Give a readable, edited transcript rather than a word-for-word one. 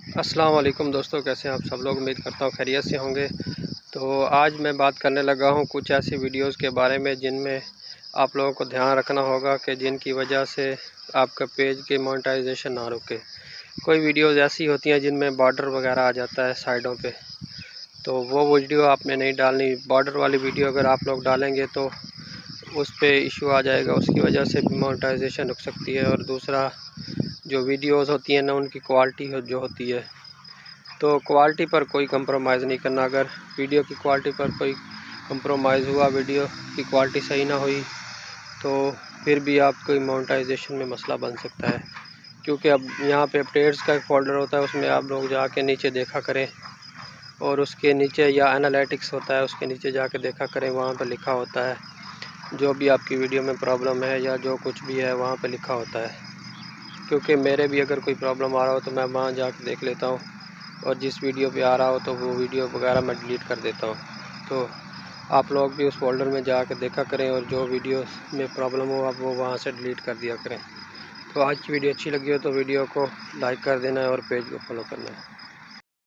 अस्सलाम वालेकुम दोस्तों, कैसे हैं आप सब लोग। उम्मीद करता हूँ खैरियत से होंगे। तो आज मैं बात करने लगा हूँ कुछ ऐसी वीडियोस के बारे में जिनमें आप लोगों को ध्यान रखना होगा कि जिनकी वजह से आपका पेज की मोनेटाइजेशन ना रुके। कोई वीडियोस ऐसी होती हैं जिनमें बॉर्डर वगैरह आ जाता है साइडों पे, तो वो वीडियो आपने नहीं डालनी। बॉर्डर वाली वीडियो अगर आप लोग डालेंगे तो उस पर इशू आ जाएगा, उसकी वजह से भी मोनेटाइजेशन रुक सकती है। और दूसरा, जो वीडियोस होती हैं ना, उनकी क्वालिटी जो होती है, तो क्वालिटी पर कोई कंप्रोमाइज़ नहीं करना। अगर वीडियो की क्वालिटी पर कोई कंप्रोमाइज़ हुआ, वीडियो की क्वालिटी सही ना हुई, तो फिर भी आपको मोनेटाइजेशन में मसला बन सकता है। क्योंकि अब यहाँ पे अपडेट्स का एक फ़ोल्डर होता है, उसमें आप लोग जाके नीचे देखा करें, और उसके नीचे या एनालिटिक्स होता है, उसके नीचे जाके देखा करें। वहाँ पर लिखा होता है जो भी आपकी वीडियो में प्रॉब्लम है या जो कुछ भी है वहाँ पे लिखा होता है। क्योंकि मेरे भी अगर कोई प्रॉब्लम आ रहा हो तो मैं वहाँ जाके देख लेता हूँ, और जिस वीडियो पे आ रहा हो तो वो वीडियो वगैरह मैं डिलीट कर देता हूँ। तो आप लोग भी उस फोल्डर में जाकर देखा करें, और जो वीडियो में प्रॉब्लम हो आप वो वहाँ से डिलीट कर दिया करें। तो आज की वीडियो अच्छी लगी हो तो वीडियो को लाइक कर देना है और पेज को फॉलो करना है।